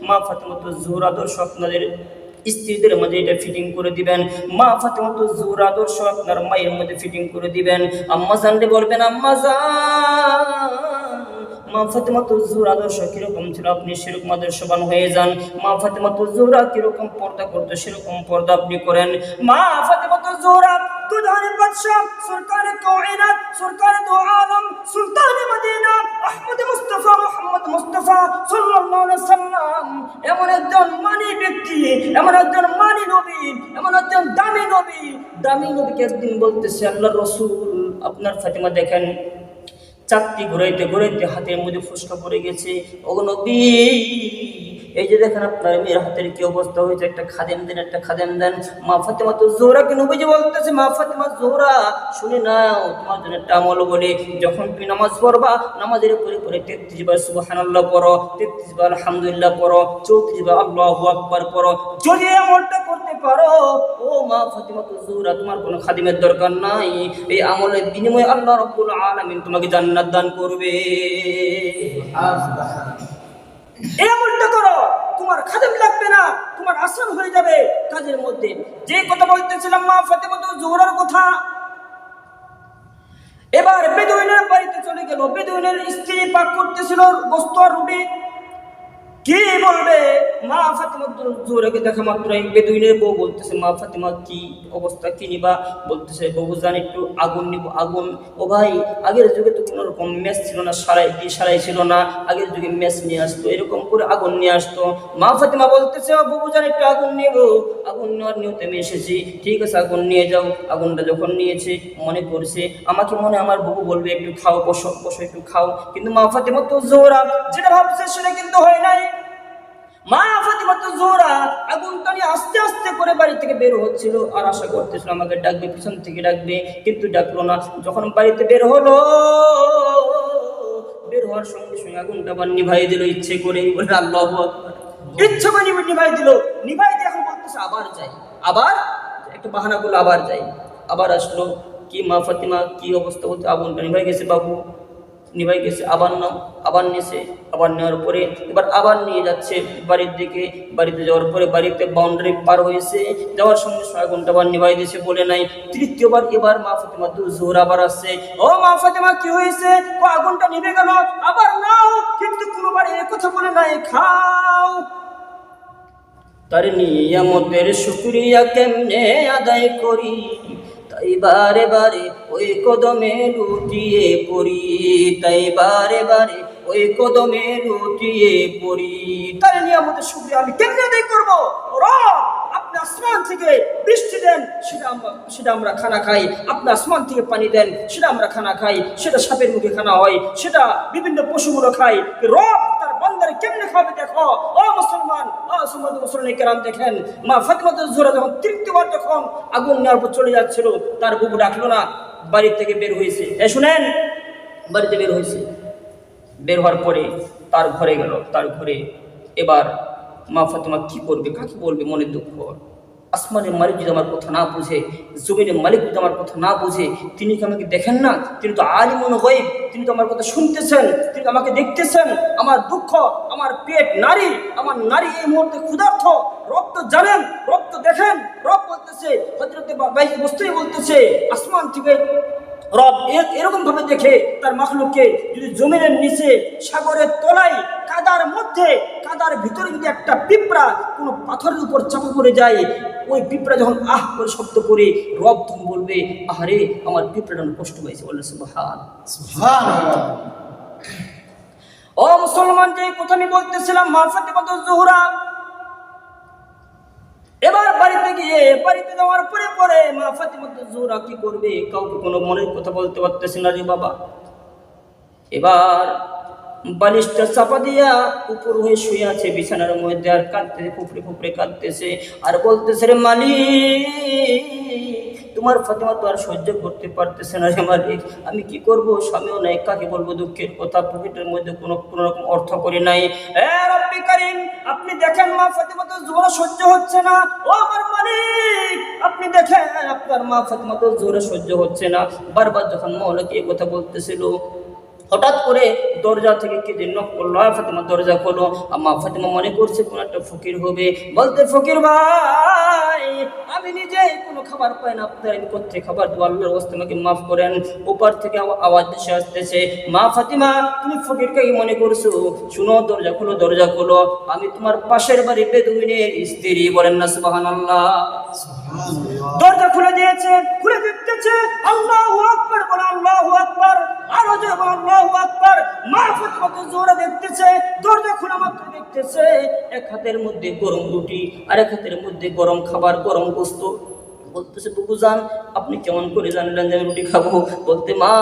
মা ফাতেমাতুজ জোহরা আদর্শ আপনাদের স্ত্রীদের মধ্যে এটা ফিটিং করে দিবেন। মা ফাতেমাতুজ জোহরা আদর্শ আপনার মায়ের মধ্যে ফিটিং করে দিবেন। আম্মা জানরে বলবেন, আম্মা জান, মা ফাতেমাতুজ জোহরা আদর্শ কিরকম ছিল আপনি সেরকম আদর্শবান হয়ে যান। মা ফাতেমাতুজ জোহরা কিরকম পর্দা করতো সেরকম পর্দা আপনি করেন। মা ফাতেমাতুজ জোহরা দুজাহানের বাদশা, সরকারে কায়নাত, সরকারে দু আলম, সুলতানে মদিনা, আহমদ মুস্তাফা, মুহাম্মদ মুস্তাফা সাল্লাল্লাহু আলাইহি সাল্লাম এমন একজন মানি ব্যক্তি, এমন একজন মানি নবী, এমন একজন দামি নবী। দামি নবীকে একদিন বলতেছে, আল্লাহর রাসূল, আপনার ফাতেমা দেখেন চাকতি ঘুরাইতে ঘুরাইতে হাতের মধ্যে ফুসকা পড়ে গেছে। ওগো নবী, এই যে দেখেন আপনার মেয়ের হাতের কি অবস্থা হয়েছে, একটা খাদেম দেন, একটা খাদেম দেন। মা ফাতেমাতুজ জোহরাকে নবীজি বলতেছে, মা ফাতেমা জোহরা, শুনে নাও, তোমার জন্য একটা আমল বলে, যখন তুমি নামাজ পড়বা, নামাজের উপরে পরে 33 বার সুবহানাল্লাহ পড়ো, 33 বার আলহামদুলিল্লাহ পড়ো, 34 বার আল্লাহু আকবার পড়ো। যদি এই আমলটা করতে পারো, ও মা ফাতেমাতুজ জোহরা, তোমার কোনো খাদিমের দরকার নাই। এই আমলের বিনিময়ে আল্লাহ রাব্বুল আলামিন তোমাকে জান্নাত দান করবে। এই আমলটা করো, তোমার খাদেম লাগবে না, তোমার আসান হয়ে যাবে কাজের মধ্যে। যে কথা বলতেছিলাম মা ফাতেমাতুজ জোহরার কথা, এবার বেদুইনের বাড়িতে চলে গেল। বেদুইনের স্ত্রী পাক করতেছিল গোস্ত আর রুটি। কি বলবে? মা ফাতেমাতুজ জোহরাকে দেখা মাত্রই বেদুইনের বউ বলতেছে, মা ফাতেমা কি অবস্থা, কি নিবা? বলতেছে, বউ জান একটু আগুন নিব। আগুন? ও ভাই, আগের যুগে তো কোনো রকম ম্যাচ ছিল না, সারাই ছিল না, আগের যুগে ম্যাচ নিয়ে আসতো, এরকম করে আগুন নিয়ে আসতো। মা ফাতেমা বলতেছে, বউ জান একটু আগুন নিব। আগুন নেওয়ার নিয়তে আমি এসেছি। ঠিক আছে, আগুন নিয়ে যাও। আগুনটা যখন নিয়েছে, মনে করছে আমাকে মনে আমার বউ বলবে একটু খাও, বসো বসো একটু খাও। কিন্তু মা ফাতেমাতুজ জোহরা যেটা ভাবছে সেটা কিন্তু হয় নাই। মা ফাতেমাতুজ জোহরা আগুনটা নিয়ে আস্তে আস্তে করে বাড়ি থেকে বের হচ্ছিল, আর আশা করতেছিল আমাকে ডাকবে, পিছন থেকে ডাকবে, কিন্তু ডাকলো না। যখন বাড়িতে বের হলো, বের হওয়ার সঙ্গে সঙ্গে আগুনটা আবার নিভাই দিল ইচ্ছে করে। বলে আল্লাহু আকবার, ইচ্ছে করে নিভাই দিল। নিভাই দিয়ে এখন বলতেছে আবার যাই, আবার একটু বাহানা করলো, আবার যাই। আবার আসলো, কি মা ফাতেমা কি অবস্থা? বলতে আগুনটা নিভাই গেছে বাবু, নিভাই গেছে। আবার নাও, আবার নিয়েছে। আবার নেওয়ার পরে এবার আবার নিয়ে যাচ্ছে বাড়ির দিকে। বাড়িতে যাওয়ার পরে বাড়িতে বাউন্ডারি পার হয়েছে, যাওয়ার সঙ্গে সঙ্গে আগুনটা আবার নিভাই দিয়েছে, বলে নাই। তৃতীয়বার এবার মা ফাতেমাতুজ জোহরা আবার আসছে, ও মা ফাতেমা কি হয়েছে? ও আগুনটা নিভে গেল, আবার নাও। কিন্তু কোনোবার এ কথা বলে নাই, খাও। তার নিয়ামতের শুকরিয়া কেমনে আদায় করি, তাই বারে বারে ওই কদমে লুটিয়ে পড়ি, তাই বারে বারে ওই কদমে লুটিয়ে পড়ি। তার নিয়ামতের শুকরিয়া আমি কেমনে আদায় করবো? রব আপনি আসমান থেকে বৃষ্টি দেন, সেটা আমরা খানা খাই। আপনি আসমান থেকে পানি দেন, সেটা আমরা খানা খাই। সেটা সাপের মুখে খানা হয়, সেটা বিভিন্ন পশুগুলো খায়। রব তার বান্দারে কেমনে খাবে দেখো। ও মুসলমান, ও মুসলমান কেরাম, দেখেন মা ফাতেমাতুজ জোহরা যখন তৃতীয়বার যখন আগুন নেওয়ার পর চলে যাচ্ছিল, তার বুবু ডাকলো না, বাড়ির থেকে বের হয়েছে। শুনেন, বাড়িতে বের হয়েছে। বের হওয়ার পরে তার ঘরে গেল। তার ঘরে এবার মা ফাতেমা কি করবে, কাকে বলবে? মনে দুঃখ। আসমানের মালিক যদি আমার কথা না বুঝে, জমিনের মালিক যদি আমার কথা না বুঝে, তিনি কি আমাকে দেখেন না? তিনি তো আলিমুল গায়ব, তিনি তো আমার কথা শুনতেছেন, তিনি তো আমাকে দেখতেছেন। আমার দুঃখ, আমার পেট নারী, আমার নারী এই মুহূর্তে ক্ষুধার্ত। রব তো জানেন, রব তো দেখেন। রব বলতেছে, হযরতে বস্তুই বলতেছে, আসমান থেকে রব এরকম ভাবে দেখে তার মাখলুককে, যদি জমিনের নিচে, সাগরের তলায়, কাদার মধ্যে, কাদার ভিতরে যদি একটা পিঁপড়া কোনো পাথরের উপর চাপা পড়ে যায়, ওই পিঁপড়া যখন আহ করে শব্দ করে, রব তুমি বলবে, আহারে আমার পিঁপড়াটা কষ্ট হয়েছে। বললে সুবহানাল্লাহ। ও মুসলমান, যে কথা আমি বলতেছিলাম, মা ফাতেমাতুজ জোহরা এবার বাড়িতে গিয়ে, বাড়িতে যাওয়ার পরে পরে মা ফাতেমাতুজ জোহরা কি করবে? কাউকে কোনো মনের কথা বলতে পারতেছে না রে বাবা। এবার বালিশটা চাপা দিয়া উপর হয়ে শুয়ে আছে বিছানার মধ্যে, আর কাঁদতেছে, ফুফড়ে ফুফড়ে কাঁদতেছে, আর বলতেছে, রে মালিক, তোমার ফাতেমা তো আর সহ্য করতে পারতেছে না রে মালিক, আমি কি করব? স্বামীও নাই, কাকে বলবো দুঃখের কথা, পকেটের মধ্যে কোনো রকম অর্থ করে নাই। রব্বি কারীম, আপনি দেখেন মা ফাতেমাতুজ জোহরা সহ্য হচ্ছে না। ও আমার মালিক, আপনি দেখেন আপনার মা ফাতেমাতুজ জোহরা সহ্য হচ্ছে না। বারবার যখন মাওলাকে এই কথা বলতেছিল, হঠাৎ করে দরজা থেকে কে যে নক করলো, ফাতেমা দরজা খোলো। আম্মা ফাতেমা মনে করছে কোন একটা ফকির হবে, বলতে ফকির ভাই আমি নিজে কোনো খাবার পাই না, আপনার আমি কোথায় খাবার দেবো, আল্লাহর ওয়াস্তে আমাকে মাফ করেন। উপর থেকে আওয়াজ ভেসে আসতেছে, মা ফাতেমা তুমি ফকিরকে মনে করছো, শুনো দরজা খোলো, দরজা খোলো, আমি তোমার পাশের বাড়ি বেদুইনের স্ত্রী। বলেন না সুবহানাল্লাহ। দরজা খুলে দিয়েছে, খুলে দিতেছে, আল্লাহু আকবার বলে, আল্লাহু আকবার, আরো যে আল্লাহু আকবার। মা ফাতেমা তো জোরে দেখতেছে, দরজা খোলা মাত্র দেখতেছে এক হাতের মধ্যে গরম রুটি আর এক হাতের মধ্যে গরম খাবার, গরম গোস্ত। বলতেছে বুবুজান আপনি কেমন করে জানলেন যে আমি রুটি খাবো? বলতে মা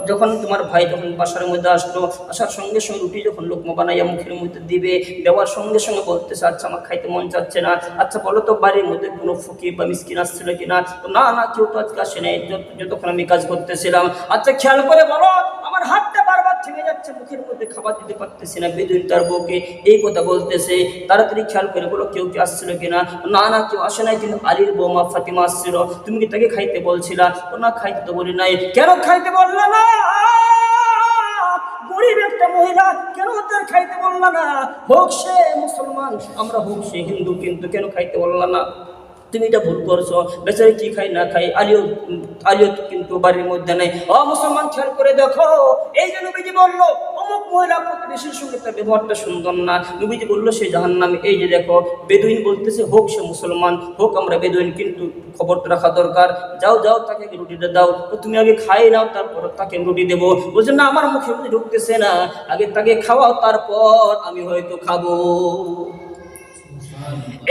যখন তোমার ভাই যখন বাসার মধ্যে আসলো, আসার সঙ্গে সঙ্গে রুটি যখন লোকমা বানাইয়া মুখের মধ্যে দিবে, দেওয়ার সঙ্গে সঙ্গে বলতেছে আচ্ছা আমার খাইতে মন চাচ্ছে না, আচ্ছা বলো তো বাড়ির মধ্যে কোনো ফকির বা মিসকিন আসছিল কিনা? না না কেউ তো আজকে আসে নাই, যতক্ষণ আমি কাজ করতেছিলাম। আচ্ছা খেয়াল করে বলো, আমার হাতটা বারবার থেমে যাচ্ছে, মুখের মধ্যে খাবার দিতে পারতেছি না। বেদুইন তার বউকে এই কথা বলতেছে, তাড়াতাড়ি খেয়াল করে বলো কেউ কি আসছিল কিনা? না না কেউ আসে নাই, কিন্তু আলীর বৌমা ফাতেমা আসছিল, তুমি কি তাকে খাইতে বলছিলা? না খাইতে তো বলি নাই। কেন খাইতে বললা না? গরিব একটা মহিলা, কেন তার খাইতে বললা না? হোক সে মুসলমান, আমরা হোক সে হিন্দু, কিন্তু কেন খাইতে বললা না? তুমি এটা ভুল করছো। বেচারি কি খাই না খাই, আলিও কিন্তু বাড়ির মধ্যে নেই। মুসলমান খেয়াল করে দেখো, এই যে নবীজি বললো অমুক মহিলা প্রতিবেশীর সঙ্গে তার ব্যবহারটা সুন্দর না, নবীজি বললো সে জাহান্নামী। এই যে দেখো বেদুইন বলতেছে হোক সে মুসলমান, হোক আমরা বেদুইন, কিন্তু খবরটা রাখা দরকার। যাও যাও তাকে রুটিটা দাও, তুমি আগে খাই নাও তারপর তাকে রুটি দেবো। বলছে না আমার মুখে রুটি ঢুকতেছে না, আগে তাকে খাওয়াও তারপর আমি হয়তো খাবো।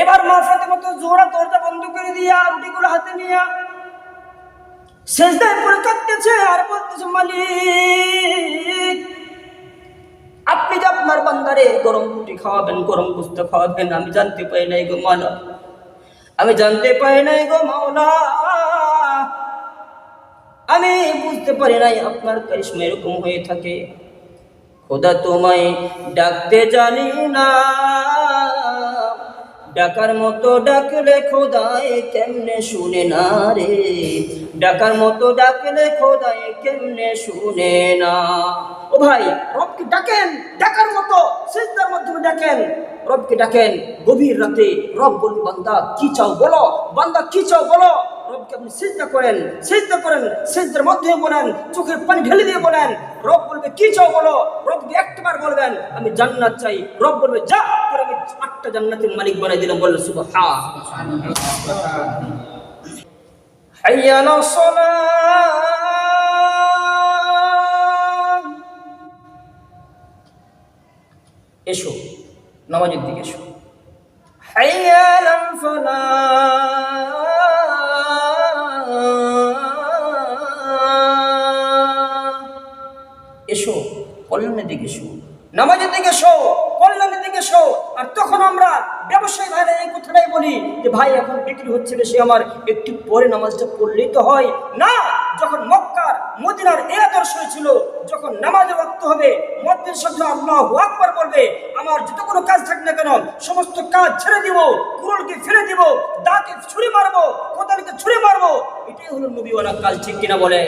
এবার মা ফাতেমা তো জোহরা দরজা বন্ধ করে দিয়া রুটিগুলো হাতে নিয়া সেজদায় পড়ে কাঁদতেছে আর বলতেছে মালিক আপনি যে আপনার বান্দারে গরম রুটি খাওয়াবেন, গরম গোস্ত খাওয়াবেন, আমি জানতে পাই নাই গো মাওলা, আমি জানতে পাই নাই গো মাওলা, আমি বুঝতে পারি নাই আপনার কারিশমা এরকম হয়ে থাকে। খোদা তোমায় ডাকতে জানি না, ডাকার মতো ডাকলে খোদায় কেমনে শুনে না রে, ডাকার মতো ডাকলে খোদায় কেমনে শুনে না। ও ভাই রবকে ডাকেন, ডাকার মতো সিজদার মাধ্যমে ডাকেন, রবকে ডাকেন গভীর রাতে। রব বলবে বান্দা কি চাও বলো, বান্দা কি চাও বলো। রবকে আপনি সিজদা করেন, সিজদা করেন, সিজদার মাধ্যমে বলেন, চোখের পানি ঢেলে দিয়ে বলেন। রব বলবে কি চাও বলো, রবকে একবার বলবেন আমি জান্নাত চাই, রব বলবে যা করে আমি 8টা জান্নাতের মালিক বানাই দিলাম। বললে সুবহান। হাইয়া আলাস সালাহ, এসো নামাজের দিকে এসো। হাইয়া আলাল ফালাহ, এসো কল্যাণের দিকে এসো, নামাজের দিকে এসো, কল্যাণের দিকে এসো। আর তখন আমরা ব্যবসায়ী ভাইরা এই কথাটাই বলি যে ভাই এখন বিক্রি হচ্ছে বেশি, আমার একটু পরে নামাজটা পড়লেই তো হয় না। যখন মক্কার মদিনার এই আদর্শ ছিল, যখন নামাজের ওয়াক্ত হবে মুয়াজ্জিন শব্দ আল্লাহু আকবার বলবে, আমার যত কোনো কাজ থাক না কেন সমস্ত কাজ ছেড়ে দিব, কুরুলকে ফেলে দিব, দাকে ছুরি মারবো, কোদালকে ছুরি মারবো। এটাই হলো নবীওয়ালা কাজ, ঠিক কিনা বলে?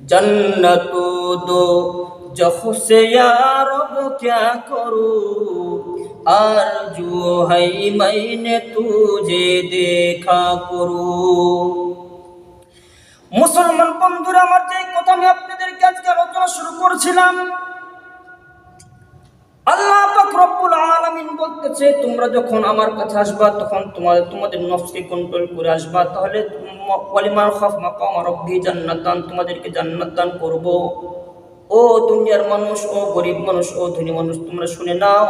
जन्नत दो जखो से या रब क्या करूं, आरज़ू है मैंने तुझे देखा करूं। মুসলমান বন্ধুরা আমার যে কথা আমি আপনাদেরকে আজকে আলোচনা শুরু করেছিলাম, আল্লাহ পাক রব্বুল আলামিন বলতেছে তোমরা যখন আমার কাছে আসবা তখন তোমাদের নফসকে কন্ট্রোল করে আসবা, তাহলে ওয়ালিমান খাফ মাকাম রাব্বি জান্নাতান, তোমাদেরকে জান্নাত দান করব। ও দুনিয়ার মানুষ, ও গরিব মানুষ, ও ধনী মানুষ, তোমরা শুনে নাও,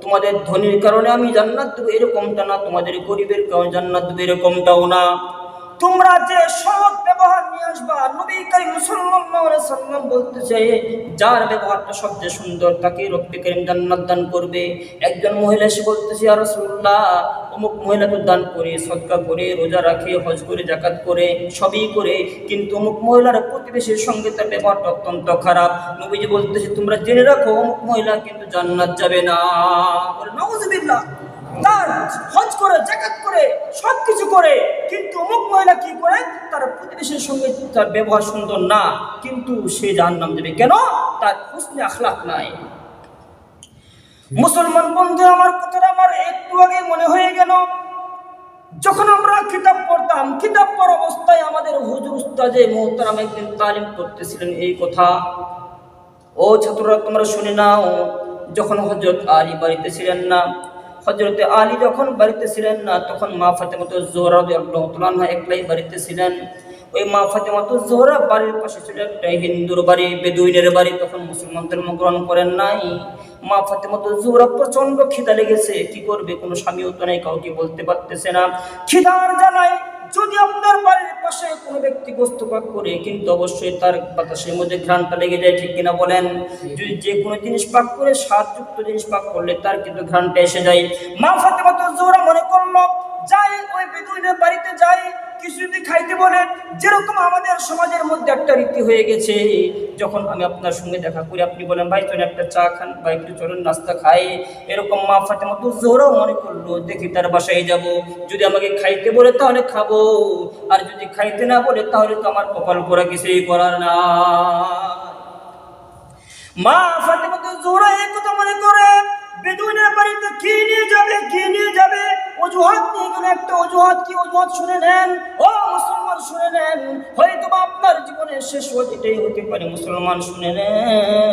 তোমাদের ধনীর কারণে আমি জান্নাত দেব এরকমটা না, তোমাদের গরিবের কারণে জান্নাত দেব এরকমটাও না। তোমরা যে সৎ ব্যবহার নিয়ে আসবা, নবী করিম সাল্লাল্লাহু আলাইহি সাল্লাম বলতেছে যার ব্যবহারটা সবচেয়ে সুন্দর তাকে রব্বে করিম জান্নাত দান করবে। একজন মহিলা এসে বলতেছে ইয়া রাসূলুল্লাহ অমুক মহিলা তো দান করে, সদকা করে, রোজা রাখে, হজ করে, জাকাত করে, সবই করে, কিন্তু অমুক মহিলার প্রতিবেশীর সঙ্গে তার ব্যবহারটা অত্যন্ত খারাপ। নবীজি বলতেছে তোমরা জেনে রাখো অমুক মহিলা কিন্তু জান্নাত যাবে না। বলে নাউযুবিল্লাহ। তার হজ করে, জাকাত করে, সবকিছু করে, কিন্তু অমুক মহিলা কি করে, তার প্রতিবেশীর সঙ্গে তার ব্যবহার সুন্দর না, কিন্তু সে জাহান্নাম যাবে। কেন? তার হুসনে আখলাক নাই। মুসলমান বন্ধু, আমার কথাটা আমার একটু আগে মনে হয়ে গেল, যখন আমরা কিতাব পড়তাম, কিতাব পড়া অবস্থায় আমাদের হুজুর উস্তাদে মোহতারাম একদিন তালিম করতেছিলেন এই কথা। ও ছাত্ররা তোমরা শুনে নাও, যখন হযরত আলী বাড়িতে ছিলেন না, হযরতে আলী যখন বাড়িতে ছিলেন না, তখন মা ফাতেমাতুজ জোহরা রাদিয়াল্লাহু তাআলা আনহা একলাই বাড়িতে ছিলেন। ওই মা ফাতেমাতুজ জোহরা বাড়ির পাশে ছিল একটা হিন্দুর বাড়ি, বেদুইনের বাড়ি, তখন মুসলমান ধর্ম গ্রহণ করেন নাই। মা ফাতেমাতুজ জোহরা প্রচন্ড খিদা লেগেছে, কি করবে, কোনো স্বামীও তো নেই, কাউকে বলতে পারতেছে না। খিদার জ্বালায় যদি আপনার বাড়ির পাশে কোনো ব্যক্তি গোস্ত পাক করে, কিন্তু অবশ্যই তার বাতাসের মধ্যে ঘ্রাণটা লেগে যায়, ঠিক কিনা বলেন? যদি যে কোনো জিনিস পাক করে, স্বাদযুক্ত জিনিস পাক করলে তার কিন্তু ঘ্রাণটা এসে যায়। মা ফাতেমাতুজ জোহরা মনে করলো যাই ওই বেদুইনের বাড়িতে যাই, কিছু যদি খাইতে বলেন, যেরকম আমাদের সমাজের মধ্যে একটা রীতি হয়ে গেছে, যখন আমি আপনার সঙ্গে দেখা করি আপনি বলেন ভাই চলেন একটা চা খান বা একটু চলেন নাস্তা খাই, এরকম মা ফাতেমাতুজ জোহরাও মনে করলো দেখি তার বাসায় যাব, যদি আমাকে খাইতে বলে তাহলে খাবো, আর যদি খাইতে না বলে তাহলে তো আমার কপাল পোড়া, কিছুই করার না। মা ফাতেমাতুজ জোহরা এই কথা মনে করে বেদুইনের বাড়িতে কি নিয়ে যাবে, কি নিয়ে যাবে, অজুহাত নিয়ে গেলে একটা অজুহাত। কি অজুহাত শুনে নেন ও মুসলমান, শুনে নেন, হয়তো আপনার জীবনের শেষ এটাই হতে পারে। মুসলমান শুনে নেন,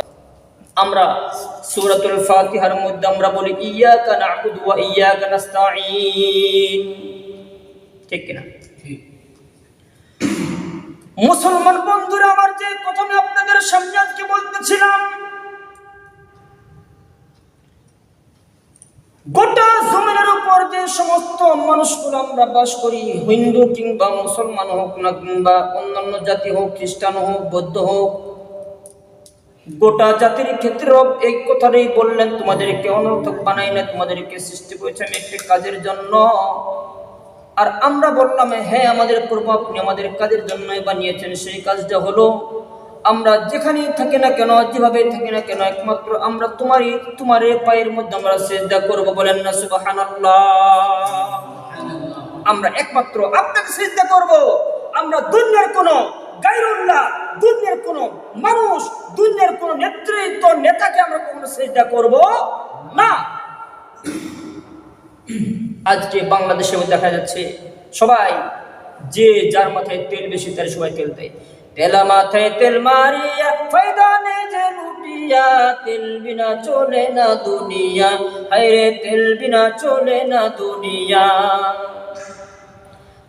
আমরা সূরাতুল ফাতিহার মধ্যে আমরা বলি ইয়াকা না'বুদু ওয়া ইয়াকা নাস্তাঈন, ঠিক কিনা? মুসলমান বন্ধুরা আমার, যে কথা আমি আপনাদের সামনে আজকে বলতেছিলাম, গোটা জমিনের উপর যে সমস্ত মানুষগুলো আমরা বাস করি, হিন্দু কিংবা মুসলমান হোক না, কিংবা অন্যান্য জাতি হোক, খ্রিস্টান হোক, বৌদ্ধ হোক, গোটা জাতির ক্ষেত্রে এই কথাটাই বললেন, তোমাদেরকে অনর্থক বানাই না, তোমাদেরকে সৃষ্টি করেছে আমি একটি কাজের জন্য। আর আমরা বললাম হ্যাঁ আমাদের প্রভু আপনি আমাদের কাজের জন্যই বানিয়েছেন। সেই কাজটা হলো আমরা যেখানেই থাকি না কেন, যেভাবে থাকি না কেন, একমাত্র আমরা তোমার পায়ের মধ্যে আমরা সিজদা করব। বলেন না সুবহানাল্লাহ? আমরা একমাত্র আপনাকে সিজদা করব। আমরা দুনিয়ার কোনো গায়রুল্লাহ, দুনিয়ার কোনো মানুষ, দুনিয়ার কোনো নেতৃত্ব নেতাকে আমরা কখনো সিজদা করব না। আজকে বাংলাদেশে দেখা যাচ্ছে সবাই যে যার মাথায় তেল বেশি তার সবাই তেল দেয়। তেলা মাথায় তেল মারিয়া ফায়দা নেই যে লুটিয়া, তেল বিনা চলে না দুনিয়া, হায়রে তেল বিনা চলে না দুনিয়া।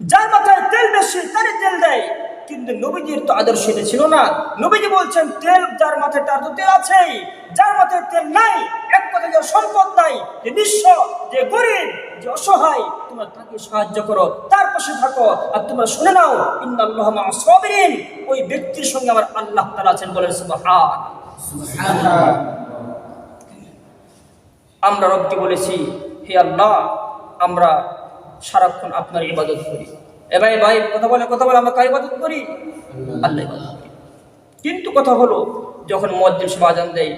যার মাথায় তেল বেশি তারই তেল দেয়, কিন্তু নবীজির তো আদর্শ এটা ছিল না। নবীজি বলছেন তেল যার মাথায় তার তো তেল আছেই, যার মাথায় তেল নাই, এক কথায় যার সম্পদ নাই, যে নিঃস্ব, যে গরিব, যে অসহায়, তোমরা তাকে সাহায্য করো, তার পাশে থাকো। আর তোমরা শুনে নাও ইন্নাল্লাহা মা'আস সাবিরিন, ওই ব্যক্তির সঙ্গে আমার আল্লাহ তাআলা আছেন। বলেন সুবহানাল্লাহ। আমরা রবকে বলেছি হে আল্লাহ আমরা সারাক্ষণ আপনার ইবাদত করি। ভাই কথা বলে আমরা কার ইবাদত করি? আল্লাহ ইবাদত করি। কিন্তু কথা হলো যখন মুয়াজ্জিন সাহেব আযান দেয়